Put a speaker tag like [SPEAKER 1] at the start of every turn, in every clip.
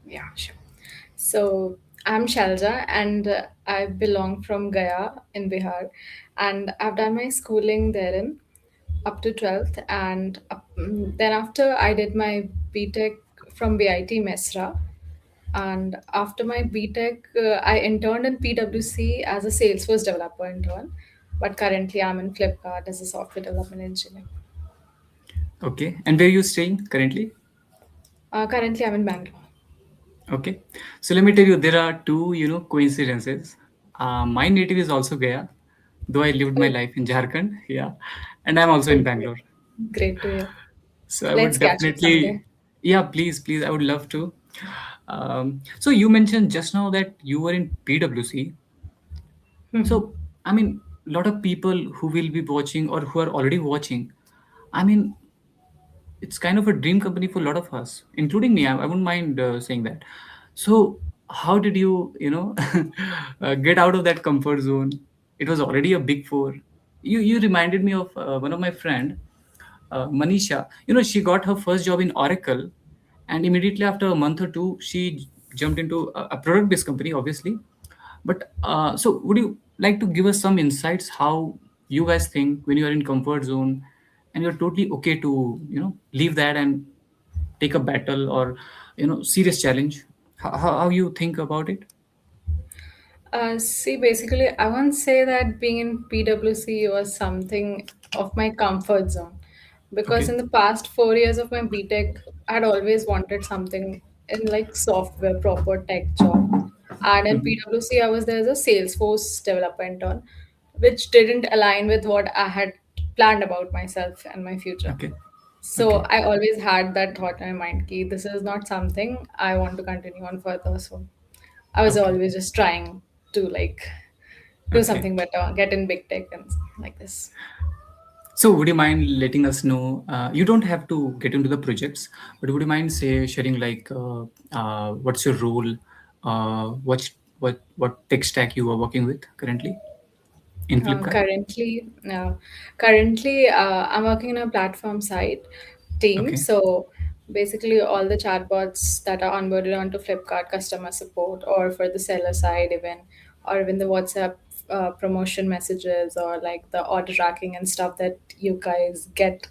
[SPEAKER 1] Yeah, sure. So I'm Shailja and I belong from Gaya in Bihar, and I've done my schooling therein up to 12th, and then after I did my BTech from BIT Mesra, and after my BTech I interned in PwC as a Salesforce developer intern, but currently I'm in Flipkart as a software development engineer.
[SPEAKER 2] Okay. And where are you staying currently?
[SPEAKER 1] Currently I'm in Bangalore.
[SPEAKER 2] Okay. So let me tell you, there are two, coincidences. My native is also Gaya, though I lived my
[SPEAKER 1] Oh,
[SPEAKER 2] life in Jharkhand. Yeah. And I'm also in
[SPEAKER 1] okay.
[SPEAKER 2] Bangalore.
[SPEAKER 1] Great to hear.
[SPEAKER 2] So I
[SPEAKER 1] Let's
[SPEAKER 2] would
[SPEAKER 1] catch up someday.
[SPEAKER 2] definitely, yeah, please, I would love to. So you mentioned just now that you were in PwC. So, I mean, a lot of people who will be watching or who are already watching, I mean, it's kind of a dream company for a lot of us, including me. I wouldn't mind saying that. So, how did you, get out of that comfort zone? It was already a big four. You reminded me of one of my friend, Manisha. She got her first job in Oracle, and immediately after a month or two, she jumped into a product-based company, obviously. But so, would you like to give us some insights how you guys think when you are in comfort zone and you're totally okay to leave that and take a battle or serious challenge? How you think about it?
[SPEAKER 1] See, basically, I won't say that being in PwC was something of my comfort zone because
[SPEAKER 2] Okay.
[SPEAKER 1] in the past 4 years of my BTech, I'd always wanted something in like software, proper tech job. And in
[SPEAKER 2] Mhm.
[SPEAKER 1] PwC, I was there as a Salesforce developer intern, which didn't align with what I had planned about myself and my future.
[SPEAKER 2] Okay.
[SPEAKER 1] So
[SPEAKER 2] Okay.
[SPEAKER 1] I always had that thought in my mind, ki this is not something I want to continue on further. So I was
[SPEAKER 2] Okay.
[SPEAKER 1] always just trying to like do
[SPEAKER 2] Okay.
[SPEAKER 1] something better, get in big tech and like this.
[SPEAKER 2] So, would you mind letting us know? You don't have to get into the projects, but would you mind say sharing like what's your role, what tech stack you are working with currently in
[SPEAKER 1] Uh,
[SPEAKER 2] Flipkart?
[SPEAKER 1] currently, uh, currently, I'm working in a platform side team.
[SPEAKER 2] Okay.
[SPEAKER 1] So basically, all the chatbots that are onboarded onto Flipkart customer support, or for the seller side, even, or even the WhatsApp promotion messages, or like the order tracking and stuff that you guys get,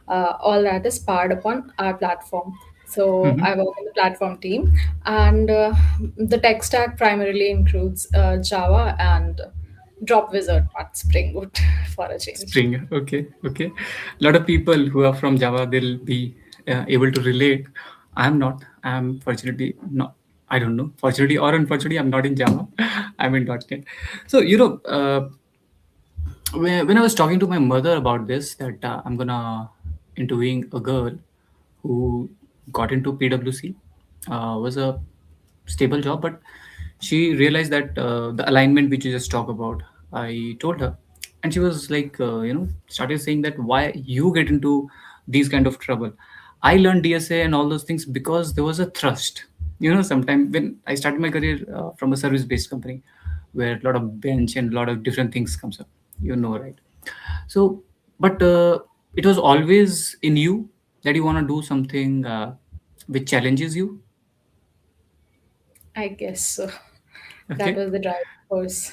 [SPEAKER 1] all that is powered upon our platform. So
[SPEAKER 2] Mm-hmm.
[SPEAKER 1] I work in the platform team, and the tech stack primarily includes Java and Drop Wizard, not Spring Boot for a change.
[SPEAKER 2] Spring. Okay. Okay. A lot of people who are from Java, they'll be able to relate. I'm not. I'm fortunately not. I don't know. Fortunately or unfortunately, I'm not in Java. I'm in .NET. So when I was talking to my mother about this, that I'm gonna interviewing a girl who got into PwC, was a stable job, but she realized that the alignment which you just talk about, I told her, and she was like, started saying that why you get into these kind of trouble. I learned DSA and all those things because there was a thrust. Sometime when I started my career from a service-based company, where a lot of bench and a lot of different things comes up, right? So, but it was always in you that you want to do something which challenges you.
[SPEAKER 1] I guess so. That
[SPEAKER 2] Okay,
[SPEAKER 1] was the driving force.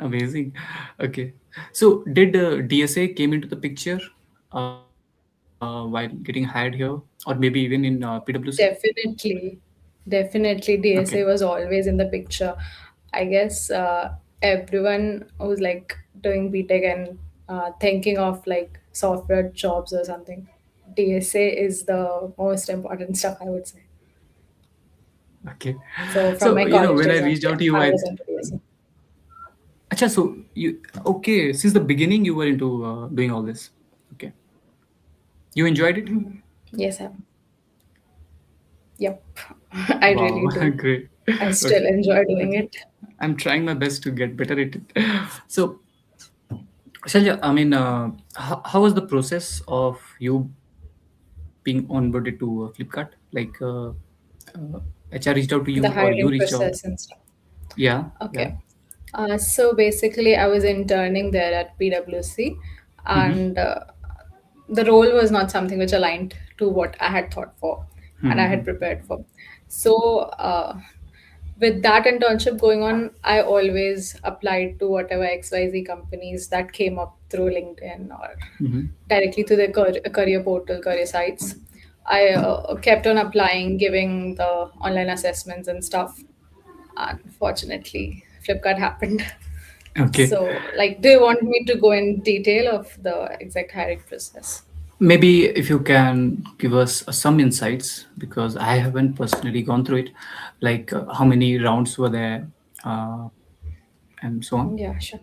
[SPEAKER 2] amazing. Okay, so did DSA came into the picture while getting hired here, or maybe even in PwC?
[SPEAKER 1] Definitely, definitely,
[SPEAKER 2] Okay.
[SPEAKER 1] DSA was always in the picture. I guess everyone who's like doing BTech and thinking of like software jobs or something, DSA is the most important stuff, I would say.
[SPEAKER 2] Okay.
[SPEAKER 1] So from
[SPEAKER 2] So,
[SPEAKER 1] my college
[SPEAKER 2] when I
[SPEAKER 1] days
[SPEAKER 2] reached
[SPEAKER 1] only,
[SPEAKER 2] out to you,
[SPEAKER 1] I
[SPEAKER 2] I
[SPEAKER 1] was into DSA.
[SPEAKER 2] Acha, so okay, since the beginning you were into doing all this. Okay. You enjoyed it?
[SPEAKER 1] Yes, yep, I really
[SPEAKER 2] Wow,
[SPEAKER 1] do.
[SPEAKER 2] great.
[SPEAKER 1] I still
[SPEAKER 2] Okay.
[SPEAKER 1] enjoy doing
[SPEAKER 2] Okay.
[SPEAKER 1] it.
[SPEAKER 2] I'm trying my best to get better at it. So, Shalja, I mean, how was the process of you being onboarded to Flipkart? Like, HR reached out to
[SPEAKER 1] The
[SPEAKER 2] you or you
[SPEAKER 1] hiring
[SPEAKER 2] reached out?
[SPEAKER 1] process and stuff.
[SPEAKER 2] Yeah, yeah.
[SPEAKER 1] Okay. So basically, I was interning there at PwC,
[SPEAKER 2] Mm-hmm.
[SPEAKER 1] and the role was not something which aligned to what I had thought for and I had
[SPEAKER 2] Mm-hmm.
[SPEAKER 1] prepared for. So, with that internship going on, I always applied to whatever XYZ companies that came up through LinkedIn or
[SPEAKER 2] Mm-hmm.
[SPEAKER 1] directly to the career portal, career sites. I kept on applying, giving the online assessments and stuff. Unfortunately, Flipkart happened.
[SPEAKER 2] Okay.
[SPEAKER 1] So, like, do you want me to go in detail of the exact hiring process?
[SPEAKER 2] Maybe if you can give us some insights, because I haven't personally gone through it, like how many rounds were there, uh, and so on.
[SPEAKER 1] Yeah, sure.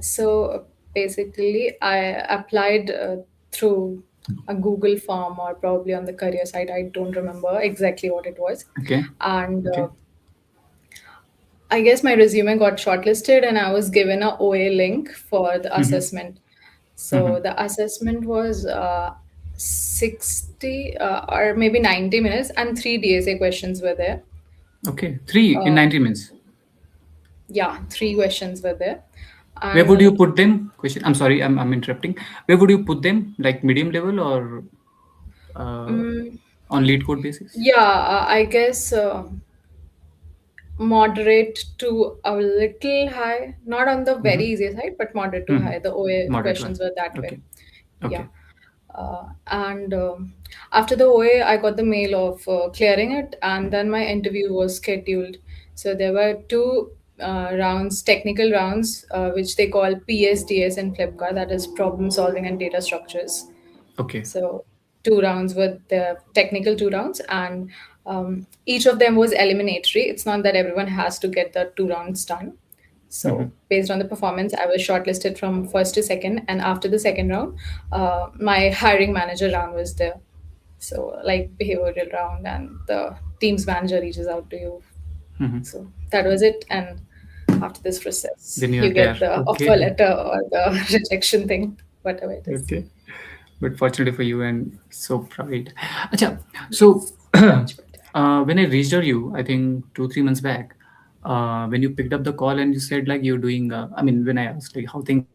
[SPEAKER 1] So basically, I applied through a Google form or probably on the career site. I don't remember exactly what it was.
[SPEAKER 2] Okay.
[SPEAKER 1] And
[SPEAKER 2] Okay.
[SPEAKER 1] I guess my resume got shortlisted and I was given a OA link for the
[SPEAKER 2] Mm-hmm.
[SPEAKER 1] assessment.
[SPEAKER 2] Mm-hmm.
[SPEAKER 1] So the assessment was 60 or maybe 90 minutes, and three DSA questions were there.
[SPEAKER 2] Okay. 3 in 90 minutes.
[SPEAKER 1] Yeah, three questions were there.
[SPEAKER 2] Where would you
[SPEAKER 1] And
[SPEAKER 2] put them? Question. I'm sorry. I'm interrupting. Where would you put them? Like medium level or uh,
[SPEAKER 1] mm
[SPEAKER 2] on lead code basis?
[SPEAKER 1] yeah, I guess moderate to a little high, not on the very
[SPEAKER 2] Mm-hmm.
[SPEAKER 1] easy side, but moderate to
[SPEAKER 2] Mm-hmm.
[SPEAKER 1] high. The OA
[SPEAKER 2] Moderate one.
[SPEAKER 1] questions were that way.
[SPEAKER 2] Okay.
[SPEAKER 1] Yeah.
[SPEAKER 2] Okay.
[SPEAKER 1] And after the OA, I got the mail of clearing it, and then my interview was scheduled. So there were two rounds, technical rounds, which they call PSDS in Flipkart, that is problem solving and data structures.
[SPEAKER 2] Okay.
[SPEAKER 1] So two rounds were the technical two rounds, and each of them was eliminatory. It's not that everyone has to get the two rounds done.
[SPEAKER 2] Mm-hmm.
[SPEAKER 1] So based on the performance, I was shortlisted from first to second, and after the second round, my hiring manager round was there. So like behavioral round, and the team's manager reaches out to you.
[SPEAKER 2] Mm-hmm.
[SPEAKER 1] So that was it, and after this process,
[SPEAKER 2] Then you are
[SPEAKER 1] you
[SPEAKER 2] there.
[SPEAKER 1] get the offer
[SPEAKER 2] Okay.
[SPEAKER 1] letter or the rejection thing, whatever it is.
[SPEAKER 2] Okay. But fortunately for you, and so proud. Acha, so
[SPEAKER 1] Yes, touch wood.
[SPEAKER 2] when I reached out you, I think 2 3 months back, when you picked up the call and you said like you're doing, I mean, when I asked like how things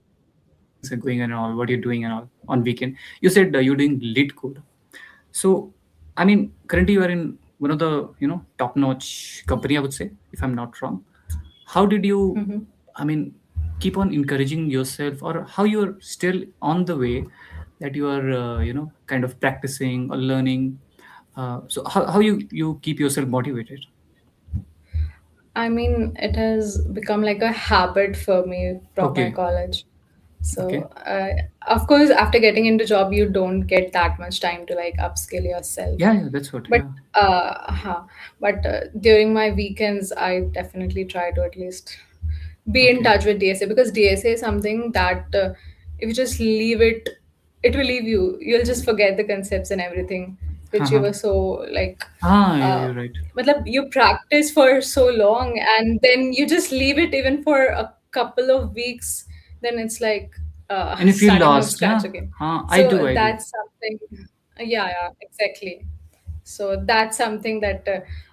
[SPEAKER 2] are going and all, what you're doing and all on weekend, you said you're doing lead code. So, I mean, currently you are in one of the top notch company, I would say, if I'm not wrong. How did you,
[SPEAKER 1] Mhm.
[SPEAKER 2] I mean, keep on encouraging yourself, or how you're still on the way that you are kind of practicing or learning, so how you keep yourself motivated?
[SPEAKER 1] I mean, it has become like a habit for me from my
[SPEAKER 2] Okay.
[SPEAKER 1] college.
[SPEAKER 2] Okay.
[SPEAKER 1] So, of course, after getting into job, you don't get that much time to like upskill yourself.
[SPEAKER 2] Yeah, yeah, that's what.
[SPEAKER 1] But
[SPEAKER 2] Yeah.
[SPEAKER 1] during my weekends, I definitely try to at least be in
[SPEAKER 2] Okay.
[SPEAKER 1] touch with DSA, because DSA is something that if you just leave it, it will leave you. You'll just forget the concepts and everything which you
[SPEAKER 2] Uh-huh.
[SPEAKER 1] were so like.
[SPEAKER 2] Yeah,
[SPEAKER 1] Uh,
[SPEAKER 2] you're right.
[SPEAKER 1] Matlab, you practice for so long and then you just leave it even for a couple of weeks, then it's like
[SPEAKER 2] And you feel
[SPEAKER 1] starting from
[SPEAKER 2] lost.
[SPEAKER 1] scratch
[SPEAKER 2] Yeah.
[SPEAKER 1] again.
[SPEAKER 2] I do
[SPEAKER 1] So
[SPEAKER 2] I do.
[SPEAKER 1] that's something. Yeah, yeah, exactly. So that's something that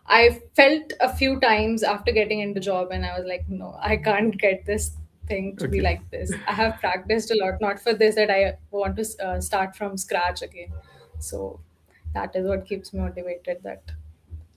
[SPEAKER 1] I felt a few times after getting into job, and I was like, no, I can't get this thing to be
[SPEAKER 2] Okay.
[SPEAKER 1] like this. I have practiced a lot, not for this that I want to start from scratch again. So that is what keeps me motivated. That